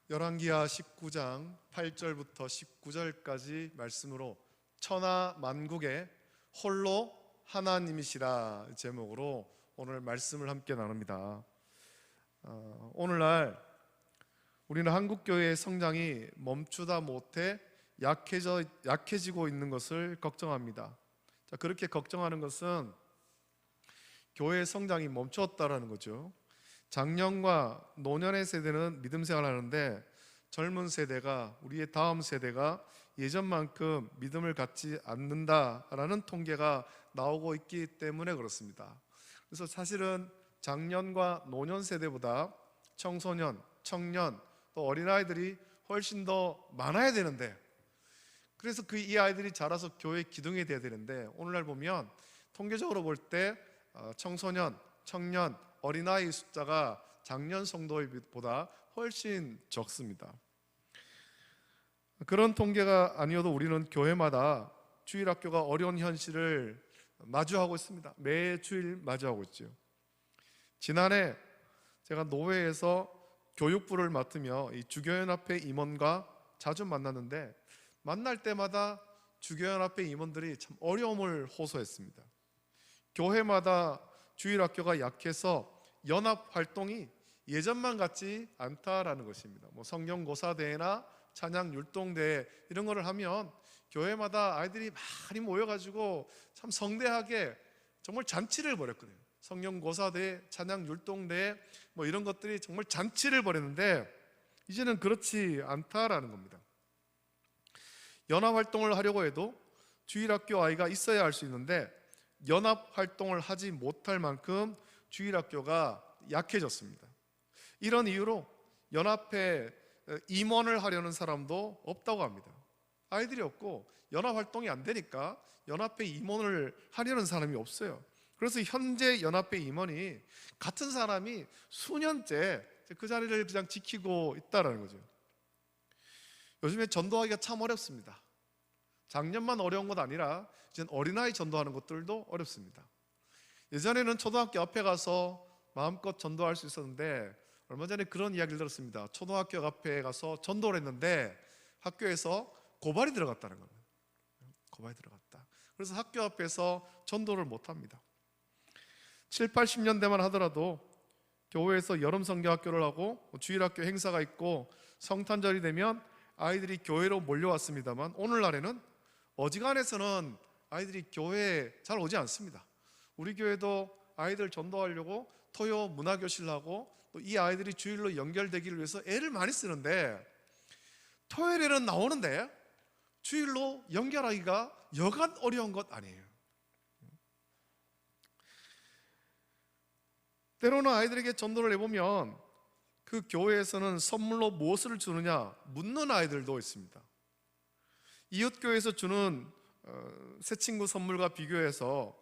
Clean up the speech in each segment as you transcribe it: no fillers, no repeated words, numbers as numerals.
열왕기하 19장 8절부터 19절까지 말씀으로 천하 만국의 홀로 하나님이시라 제목으로 오늘 말씀을 함께 나눕니다. 오늘날 우리는 한국교회의 성장이 멈추다 못해 약해지고 있는 것을 걱정합니다. 그렇게 걱정하는 것은 교회의 성장이 멈추었다라는 거죠. 장년과 노년의 세대는 믿음 생활하는데 젊은 세대가, 우리의 다음 세대가 예전만큼 믿음을 갖지 않는다라는 통계가 나오고 있기 때문에 그렇습니다. 그래서 사실은 장년과 노년 세대보다 청소년, 청년, 또 어린아이들이 훨씬 더 많아야 되는데, 그래서 이 아이들이 자라서 교회 기둥이 돼야 되는데, 오늘날 보면 통계적으로 볼 때 청소년, 청년, 어린아이 숫자가 작년 성도보다 훨씬 적습니다. 그런 통계가 아니어도 우리는 교회마다 주일학교가 어려운 현실을 마주하고 있습니다. 매 주일 마주하고 있죠. 지난해 제가 노회에서 교육부를 맡으며 이 주교연합회 임원과 자주 만났는데, 만날 때마다 주교연합회 임원들이 참 어려움을 호소했습니다. 교회마다 주일학교가 약해서 연합활동이 예전만 같지 않다라는 것입니다. 성경고사대회나 찬양율동대회 이런 거를 하면 교회마다 아이들이 많이 모여가지고 참 성대하게 정말 잔치를 벌였거든요. 성경고사대회, 찬양율동대회 이런 것들이 정말 잔치를 벌였는데, 이제는 그렇지 않다라는 겁니다. 연합활동을 하려고 해도 주일학교 아이가 있어야 할 수 있는데, 연합활동을 하지 못할 만큼 주일학교가 약해졌습니다. 이런 이유로 연합회 임원을 하려는 사람도 없다고 합니다. 아이들이 없고 연합활동이 안 되니까 연합회 임원을 하려는 사람이 없어요. 그래서 현재 연합회 임원이 같은 사람이 수년째 그 자리를 그냥 지키고 있다는 거죠. 요즘에 전도하기가 참 어렵습니다. 작년만 어려운 것 아니라 이제는 어린아이 전도하는 것들도 어렵습니다. 예전에는 초등학교 앞에 가서 마음껏 전도할 수 있었는데, 얼마 전에 그런 이야기를 들었습니다. 초등학교 앞에 가서 전도를 했는데 학교에서 고발이 들어갔다는 겁니다. 고발이 들어갔다. 그래서 학교 앞에서 전도를 못합니다. 7, 80년대만 하더라도 교회에서 여름 성경학교를 하고 주일학교 행사가 있고 성탄절이 되면 아이들이 교회로 몰려왔습니다만, 오늘날에는 어지간해서는 아이들이 교회에 잘 오지 않습니다. 우리 교회도 아이들 전도하려고 토요 문화교실을 하고, 또 이 아이들이 주일로 연결되기를 위해서 애를 많이 쓰는데, 토요일에는 나오는데 주일로 연결하기가 여간 어려운 것 아니에요. 때로는 아이들에게 전도를 해보면 그 교회에서는 선물로 무엇을 주느냐 묻는 아이들도 있습니다. 이웃교회에서 주는 새 친구 선물과 비교해서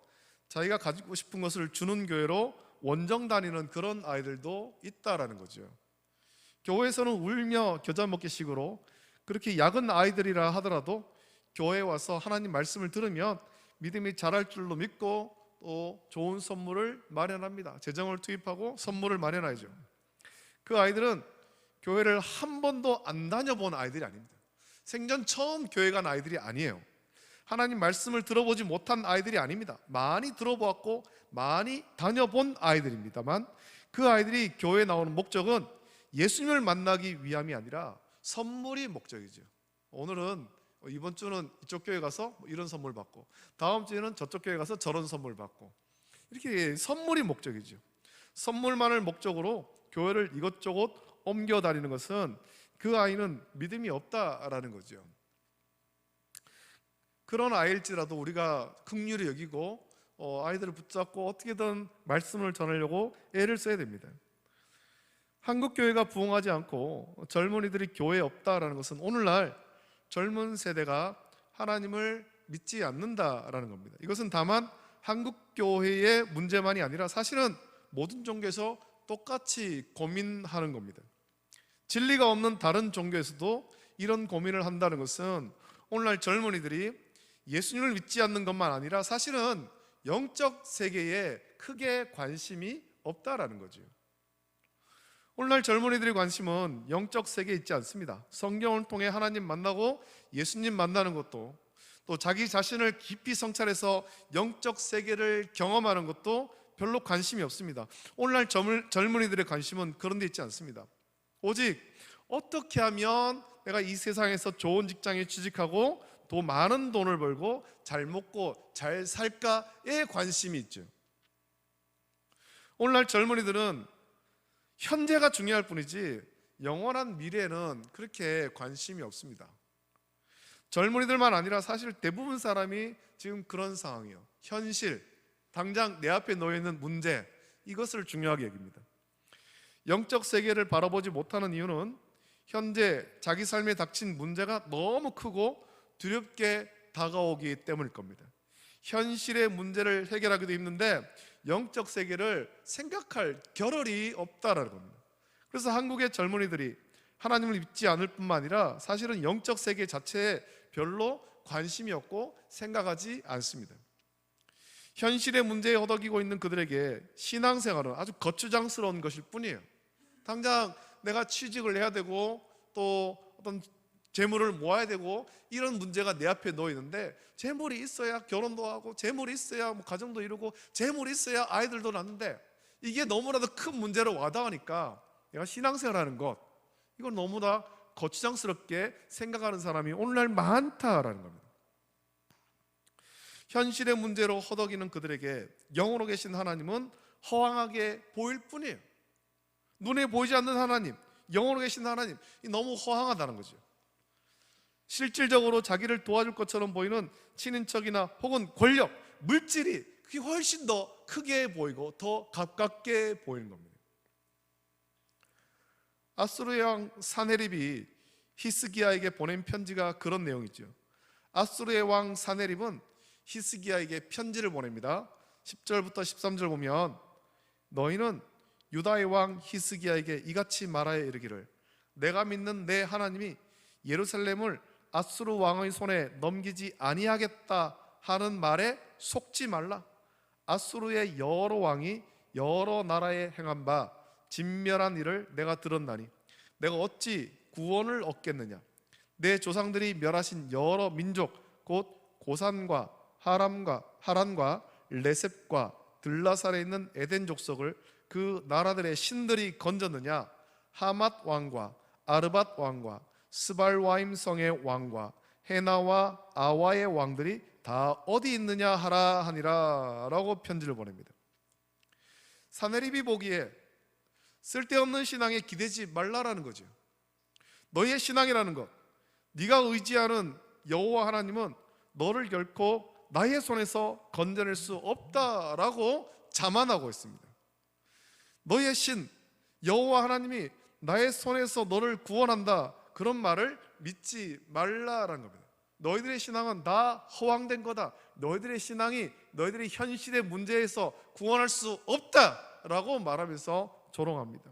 자기가 가지고 싶은 것을 주는 교회로 원정 다니는 그런 아이들도 있다라는 거죠. 교회에서는 울며 겨자 먹기식으로 그렇게 작은 아이들이라 하더라도 교회에 와서 하나님 말씀을 들으면 믿음이 자랄 줄로 믿고 또 좋은 선물을 마련합니다. 재정을 투입하고 선물을 마련하죠. 그 아이들은 교회를 한 번도 안 다녀본 아이들이 아닙니다. 생전 처음 교회 간 아이들이 아니에요. 하나님 말씀을 들어보지 못한 아이들이 아닙니다. 많이 들어보았고 많이 다녀본 아이들입니다만, 그 아이들이 교회에 나오는 목적은 예수님을 만나기 위함이 아니라 선물이 목적이죠. 오늘은 이번 주는 이쪽 교회 가서 이런 선물 받고, 다음 주에는 저쪽 교회 가서 저런 선물 받고, 이렇게 선물이 목적이죠. 선물만을 목적으로 교회를 이것저것 옮겨 다니는 것은 그 아이는 믿음이 없다라는 거죠. 그런 아이일지라도 우리가 긍휼히 여기고 아이들을 붙잡고 어떻게든 말씀을 전하려고 애를 써야 됩니다. 한국 교회가 부흥하지 않고 젊은이들이 교회에 없다라는 것은 오늘날 젊은 세대가 하나님을 믿지 않는다라는 겁니다. 이것은 다만 한국 교회의 문제만이 아니라 사실은 모든 종교에서 똑같이 고민하는 겁니다. 진리가 없는 다른 종교에서도 이런 고민을 한다는 것은 오늘날 젊은이들이 예수님을 믿지 않는 것만 아니라 사실은 영적 세계에 크게 관심이 없다라는 거죠. 오늘날 젊은이들의 관심은 영적 세계에 있지 않습니다. 성경을 통해 하나님 만나고 예수님 만나는 것도, 또 자기 자신을 깊이 성찰해서 영적 세계를 경험하는 것도 별로 관심이 없습니다. 오늘날 젊은이들의 관심은 그런 데 있지 않습니다. 오직 어떻게 하면 내가 이 세상에서 좋은 직장에 취직하고 더 많은 돈을 벌고 잘 먹고 잘 살까에 관심이 있죠. 오늘날 젊은이들은 현재가 중요할 뿐이지 영원한 미래에는 그렇게 관심이 없습니다. 젊은이들만 아니라 사실 대부분 사람이 지금 그런 상황이에요. 현실, 당장 내 앞에 놓여 있는 문제, 이것을 중요하게 여깁니다. 영적 세계를 바라보지 못하는 이유는 현재 자기 삶에 닥친 문제가 너무 크고 두렵게 다가오기 때문일 겁니다. 현실의 문제를 해결하기도 힘든데 영적 세계를 생각할 겨를이 없다라는 겁니다. 그래서 한국의 젊은이들이 하나님을 믿지 않을 뿐만 아니라 사실은 영적 세계 자체에 별로 관심이 없고 생각하지 않습니다. 현실의 문제에 허덕이고 있는 그들에게 신앙생활은 아주 거추장스러운 것일 뿐이에요. 당장 내가 취직을 해야 되고 또 어떤 재물을 모아야 되고 이런 문제가 내 앞에 놓여 있는데, 재물이 있어야 결혼도 하고 재물이 있어야 뭐 가정도 이루고 재물이 있어야 아이들도 낳는데, 이게 너무나도 큰 문제로 와닿으니까 내가 신앙생활하는 것, 이걸 너무나 거추장스럽게 생각하는 사람이 오늘날 많다라는 겁니다. 현실의 문제로 허덕이는 그들에게 영으로 계신 하나님은 허황하게 보일 뿐이에요. 눈에 보이지 않는 하나님, 영으로 계신 하나님, 너무 허황하다는 거죠. 실질적으로 자기를 도와줄 것처럼 보이는 친인척이나 혹은 권력, 물질이 그게 훨씬 더 크게 보이고 더 가깝게 보이는 겁니다. 아수르의 왕 사네립이 히스기야에게 보낸 편지가 그런 내용이죠. 아수르의 왕 사네립은 히스기야에게 편지를 보냅니다. 10절부터 13절 보면, 너희는 유다의 왕 히스기야에게 이같이 말하여 이르기를, 내가 믿는 내 하나님이 예루살렘을 아수르 왕의 손에 넘기지 아니하겠다 하는 말에 속지 말라. 아수르의 여러 왕이 여러 나라에 행한 바 진멸한 일을 내가 들었나니 내가 어찌 구원을 얻겠느냐. 내 조상들이 멸하신 여러 민족 곧 고산과 하란과 레셉과 들라살에 있는 에덴 족속을 그 나라들의 신들이 건졌느냐. 하맛 왕과 아르밧 왕과 스발와임 성의 왕과 헤나와 아와의 왕들이 다 어디 있느냐 하라 하니라 라고 편지를 보냅니다. 사네립이 보기에 쓸데없는 신앙에 기대지 말라라는 거죠. 너희의 신앙이라는 것, 네가 의지하는 여호와 하나님은 너를 결코 나의 손에서 건져낼 수 없다라고 자만하고 있습니다. 너희의 신 여호와 하나님이 나의 손에서 너를 구원한다, 그런 말을 믿지 말라라는 겁니다. 너희들의 신앙은 다 허황된 거다. 너희들의 신앙이 너희들의 현실의 문제에서 구원할 수 없다라고 말하면서 조롱합니다.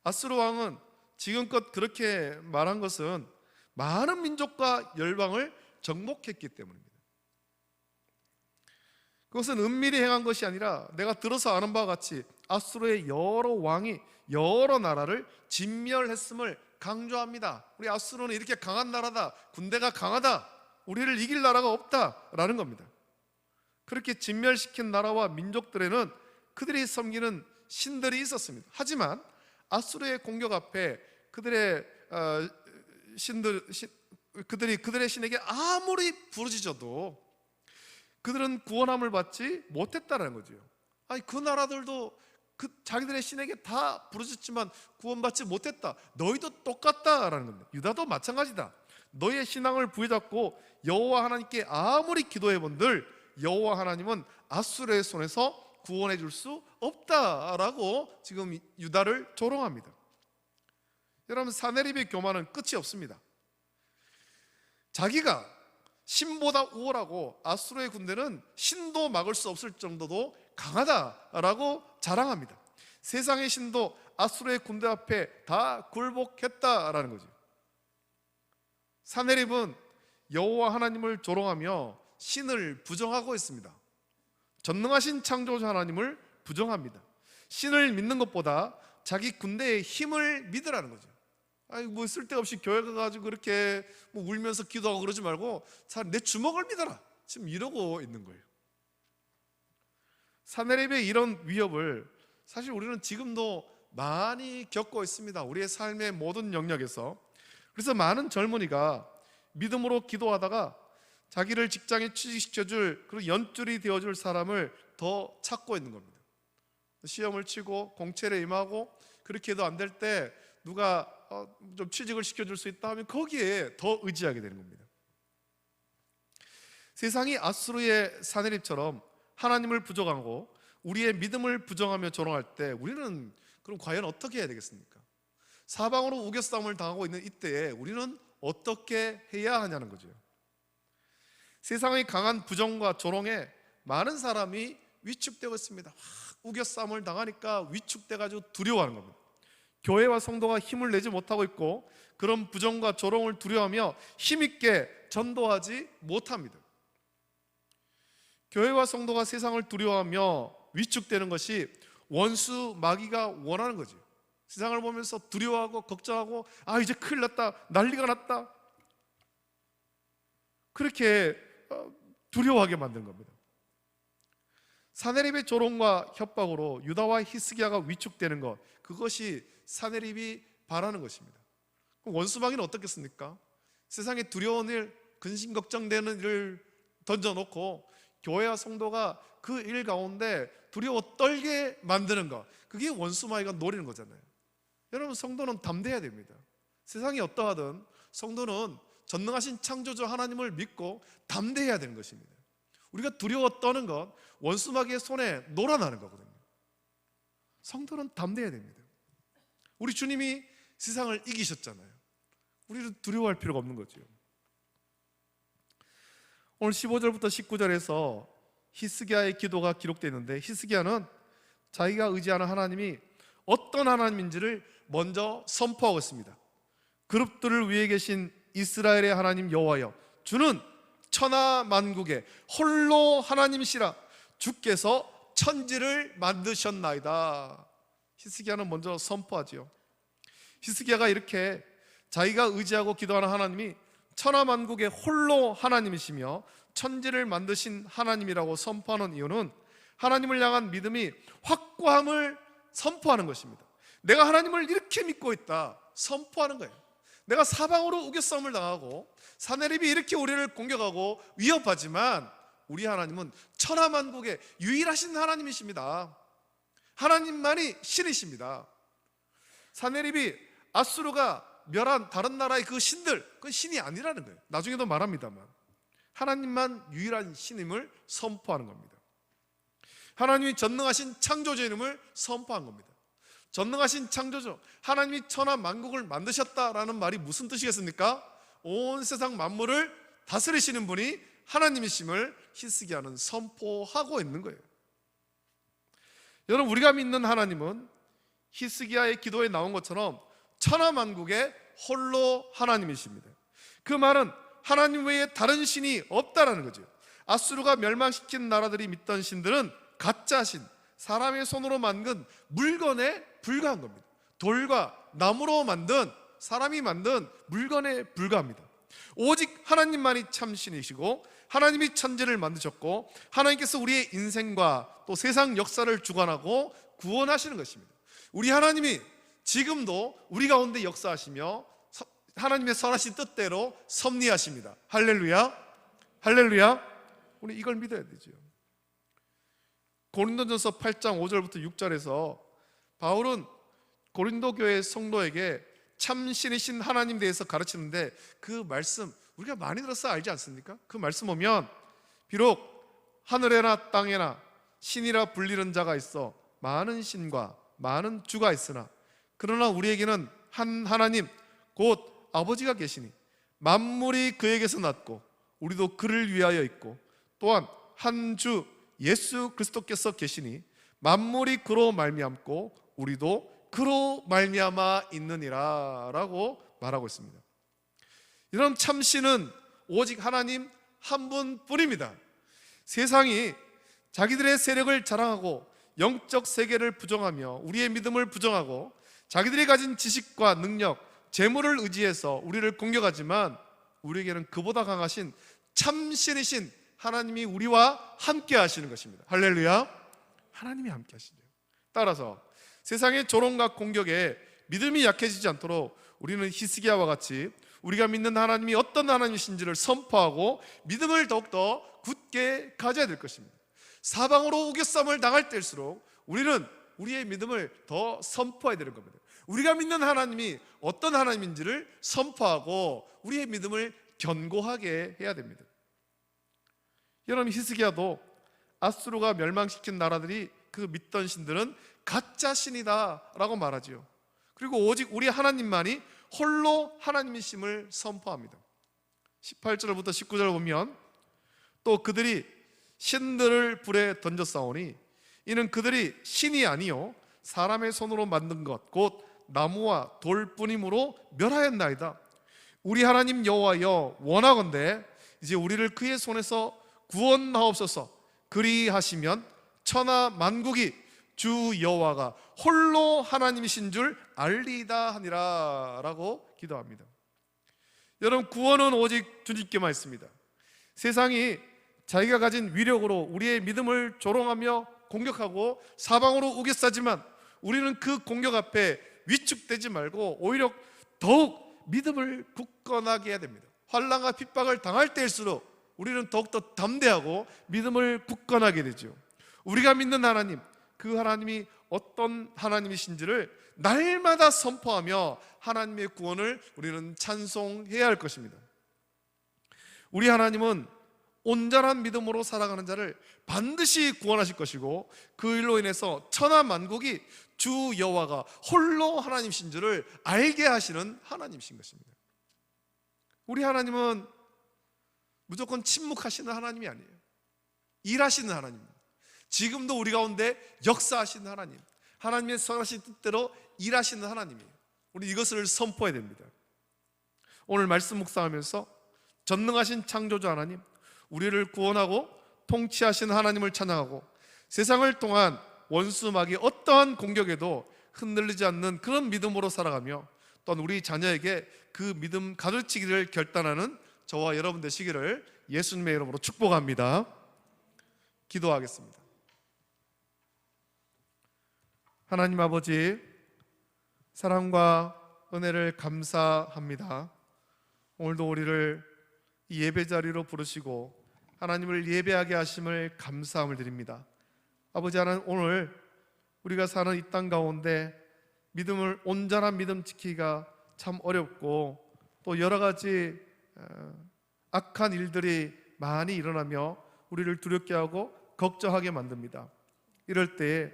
아수르 왕은 지금껏 그렇게 말한 것은 많은 민족과 열방을 정복했기 때문입니다. 그것은 은밀히 행한 것이 아니라 내가 들어서 아는 바와 같이 아수르의 여러 왕이 여러 나라를 진멸했음을 강조합니다. 우리 아수르는 이렇게 강한 나라다, 군대가 강하다, 우리를 이길 나라가 없다라는 겁니다. 그렇게 진멸시킨 나라와 민족들에는 그들이 섬기는 신들이 있었습니다. 하지만 아수르의 공격 앞에 그들의 그들의 신에게 아무리 부르짖어도 그들은 구원함을 받지 못했다는 거죠. 아니, 그 나라들도 자기들의 신에게 다 부르짖지만 구원받지 못했다. 너희도 똑같다라는 겁니다. 유다도 마찬가지다. 너희의 신앙을 부여잡고 여호와 하나님께 아무리 기도해본들 여호와 하나님은 아수르의 손에서 구원해 줄 수 없다라고 지금 유다를 조롱합니다. 여러분, 사네립의 교만은 끝이 없습니다. 자기가 신보다 우월하고 아수르의 군대는 신도 막을 수 없을 정도도 강하다라고 자랑합니다. 세상의 신도 아수르의 군대 앞에 다 굴복했다라는 거죠. 사네립은 여호와 하나님을 조롱하며 신을 부정하고 있습니다. 전능하신 창조자 하나님을 부정합니다. 신을 믿는 것보다 자기 군대의 힘을 믿으라는 거죠. 아니 뭐 쓸데없이 교회 가가지고 그렇게 뭐 울면서 기도하고 그러지 말고 내 주먹을 믿어라, 지금 이러고 있는 거예요. 사내립의 이런 위협을 사실 우리는 지금도 많이 겪고 있습니다. 우리의 삶의 모든 영역에서. 그래서 많은 젊은이가 믿음으로 기도하다가 자기를 직장에 취직시켜줄, 그리고 연줄이 되어줄 사람을 더 찾고 있는 겁니다. 시험을 치고 공채를 임하고 그렇게 해도 안 될 때 누가 좀 취직을 시켜줄 수 있다 하면 거기에 더 의지하게 되는 겁니다. 세상이 아수르의 사내립처럼 하나님을 부정하고 우리의 믿음을 부정하며 조롱할 때 우리는 그럼 과연 어떻게 해야 되겠습니까? 사방으로 우겨싸움을 당하고 있는 이때에 우리는 어떻게 해야 하냐는 거죠. 세상의 강한 부정과 조롱에 많은 사람이 위축되고 있습니다. 우겨싸움을 당하니까 위축돼가지고 두려워하는 겁니다. 교회와 성도가 힘을 내지 못하고 있고 그런 부정과 조롱을 두려워하며 힘있게 전도하지 못합니다. 교회와 성도가 세상을 두려워하며 위축되는 것이 원수 마귀가 원하는 거죠. 세상을 보면서 두려워하고 걱정하고 이제 큰일 났다, 난리가 났다, 그렇게 두려워하게 만든 겁니다. 사내립의 조롱과 협박으로 유다와 히스기야가 위축되는 것, 그것이 사내립이 바라는 것입니다. 그럼 원수 마귀는 어떻겠습니까? 세상에 두려운 일, 근심 걱정되는 일을 던져놓고 교회와 성도가 그 일 가운데 두려워 떨게 만드는 것, 그게 원수 마귀가 노리는 거잖아요. 여러분, 성도는 담대해야 됩니다. 세상이 어떠하든 성도는 전능하신 창조주 하나님을 믿고 담대해야 되는 것입니다. 우리가 두려워 떠는 것, 원수 마귀의 손에 놀아나는 거거든요. 성도는 담대해야 됩니다. 우리 주님이 세상을 이기셨잖아요. 우리는 두려워할 필요가 없는 거죠. 오늘 15절부터 19절에서 히스기야의 기도가 기록되어 있는데, 히스기야는 자기가 의지하는 하나님이 어떤 하나님인지를 먼저 선포하고 있습니다. 그룹들을 위해 계신 이스라엘의 하나님 여호와여, 주는 천하 만국의 홀로 하나님이시라. 주께서 천지를 만드셨나이다. 히스기야는 먼저 선포하지요. 히스기야가 이렇게 자기가 의지하고 기도하는 하나님이 천하 만국의 홀로 하나님이시며 천지를 만드신 하나님이라고 선포하는 이유는 하나님을 향한 믿음이 확고함을 선포하는 것입니다. 내가 하나님을 이렇게 믿고 있다 선포하는 거예요. 내가 사방으로 우겨싸움을 당하고 사내립이 이렇게 우리를 공격하고 위협하지만 우리 하나님은 천하 만국의 유일하신 하나님이십니다. 하나님만이 신이십니다. 사내립이 아수르가 멸한 다른 나라의 그 신들, 그건 신이 아니라는 거예요. 나중에도 말합니다만 하나님만 유일한 신임을 선포하는 겁니다. 하나님이 전능하신 창조주임을 선포한 겁니다. 전능하신 창조주, 하나님이 천하 만국을 만드셨다라는 말이 무슨 뜻이겠습니까? 온 세상 만물을 다스리시는 분이 하나님이심을 히스기야는 선포하고 있는 거예요. 여러분, 우리가 믿는 하나님은 히스기야의 기도에 나온 것처럼 천하 만국의 홀로 하나님이십니다. 그 말은 하나님 외에 다른 신이 없다라는 거죠. 아수르가 멸망시킨 나라들이 믿던 신들은 가짜 신, 사람의 손으로 만든 물건에 불과한 겁니다. 돌과 나무로 만든, 사람이 만든 물건에 불과합니다. 오직 하나님만이 참 신이시고 하나님이 천지를 만드셨고 하나님께서 우리의 인생과 또 세상 역사를 주관하고 구원하시는 것입니다. 우리 하나님이 지금도 우리 가운데 역사하시며 하나님의 선하신 뜻대로 섭리하십니다. 할렐루야, 할렐루야. 우리 이걸 믿어야 되죠. 고린도전서 8장 5절부터 6절에서 바울은 고린도 교회 성도에게 참신이신 하나님 대해서 가르치는데, 그 말씀 우리가 많이 들어서 알지 않습니까? 그 말씀 보면 비록 하늘에나 땅에나 신이라 불리는 자가 있어 많은 신과 많은 주가 있으나 그러나 우리에게는 한 하나님 곧 아버지가 계시니 만물이 그에게서 났고 우리도 그를 위하여 있고 또한 한 주 예수 그리스도께서 계시니 만물이 그로 말미암고 우리도 그로 말미암아 있느니라 라고 말하고 있습니다. 여러분, 참신은 오직 하나님 한 분뿐입니다. 세상이 자기들의 세력을 자랑하고 영적 세계를 부정하며 우리의 믿음을 부정하고 자기들이 가진 지식과 능력, 재물을 의지해서 우리를 공격하지만 우리에게는 그보다 강하신 참신이신 하나님이 우리와 함께 하시는 것입니다. 할렐루야. 하나님이 함께 하시죠. 따라서 세상의 조롱과 공격에 믿음이 약해지지 않도록 우리는 히스기야와 같이 우리가 믿는 하나님이 어떤 하나님이신지를 선포하고 믿음을 더욱더 굳게 가져야 될 것입니다. 사방으로 우겨쌈을 당할 때일수록 우리는 우리의 믿음을 더 선포해야 되는 겁니다. 우리가 믿는 하나님이 어떤 하나님인지를 선포하고 우리의 믿음을 견고하게 해야 됩니다. 여러분, 히스기야도 아수르가 멸망시킨 나라들이 그 믿던 신들은 가짜 신이다 라고 말하지요. 그리고 오직 우리 하나님만이 홀로 하나님이심을 선포합니다. 18절부터 19절 보면 또 그들이 신들을 불에 던져 싸우니 이는 그들이 신이 아니요 사람의 손으로 만든 것 곧 나무와 돌뿐이므로 멸하였나이다. 우리 하나님 여호와여, 원하건대 이제 우리를 그의 손에서 구원하옵소서. 그리하시면 천하 만국이 주 여호와가 홀로 하나님이신 줄 알리이다 하니라 라고 기도합니다. 여러분, 구원은 오직 주님께만 있습니다. 세상이 자기가 가진 위력으로 우리의 믿음을 조롱하며 공격하고 사방으로 우겨싸지만 우리는 그 공격 앞에 위축되지 말고 오히려 더욱 믿음을 굳건하게 해야 됩니다. 환난과 핍박을 당할 때일수록 우리는 더욱더 담대하고 믿음을 굳건하게 되죠. 우리가 믿는 하나님, 그 하나님이 어떤 하나님이신지를 날마다 선포하며 하나님의 구원을 우리는 찬송해야 할 것입니다. 우리 하나님은 온전한 믿음으로 살아가는 자를 반드시 구원하실 것이고 그 일로 인해서 천하 만국이 주 여호와가 홀로 하나님이신 줄을 알게 하시는 하나님이신 것입니다. 우리 하나님은 무조건 침묵하시는 하나님이 아니에요. 일하시는 하나님입니다. 지금도 우리 가운데 역사하시는 하나님, 하나님의 선하신 뜻대로 일하시는 하나님이에요. 우리 이것을 선포해야 됩니다. 오늘 말씀 묵상하면서 전능하신 창조주 하나님, 우리를 구원하고 통치하신 하나님을 찬양하고 세상을 통한 원수 마귀의 어떠한 공격에도 흔들리지 않는 그런 믿음으로 살아가며 또한 우리 자녀에게 그 믿음 가르치기를 결단하는 저와 여러분 되시기를 예수님의 이름으로 축복합니다. 기도하겠습니다. 하나님 아버지, 사랑과 은혜를 감사합니다. 오늘도 우리를 이 예배 자리로 부르시고 하나님을 예배하게 하심을 감사함을 드립니다. 아버지 하나님, 오늘 우리가 사는 이 땅 가운데 믿음을, 온전한 믿음 지키기가 참 어렵고 또 여러 가지 악한 일들이 많이 일어나며 우리를 두렵게 하고 걱정하게 만듭니다. 이럴 때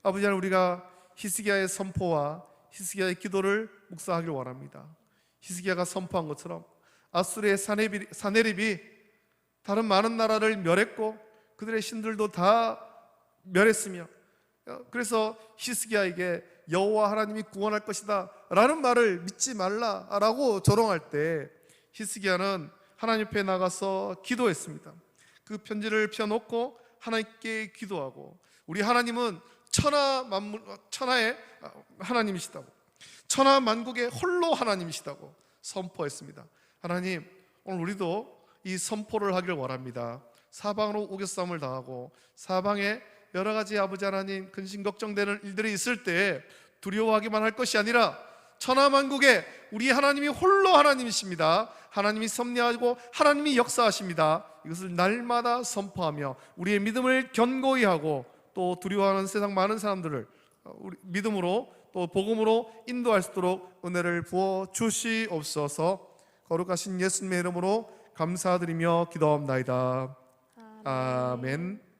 아버지 하나님, 우리가 히스기야의 선포와 히스기야의 기도를 묵상하기를 원합니다. 히스기야가 선포한 것처럼 아수르의 사네립이 다른 많은 나라를 멸했고 그들의 신들도 다 멸했으며, 그래서 히스기야에게 여호와 하나님이 구원할 것이다 라는 말을 믿지 말라라고 조롱할 때 히스기야는 하나님 앞에 나가서 기도했습니다. 그 편지를 펴놓고 하나님께 기도하고, 우리 하나님은 천하의 하나님이시다고, 천하 만국의 홀로 하나님이시다고 선포했습니다. 하나님, 오늘 우리도 이 선포를 하기를 원합니다. 사방으로 우겨싸움을 당하고 사방에 여러 가지 아버지 하나님 근심 걱정되는 일들이 있을 때 두려워하기만 할 것이 아니라 천하 만국에 우리 하나님이 홀로 하나님이십니다. 하나님이 섭리하고 하나님이 역사하십니다. 이것을 날마다 선포하며 우리의 믿음을 견고히 하고 또 두려워하는 세상 많은 사람들을 우리 믿음으로 또 복음으로 인도할 수 있도록 은혜를 부어 주시옵소서. 거룩하신 예수님의 이름으로 감사드리며 기도합나이다. 아멘.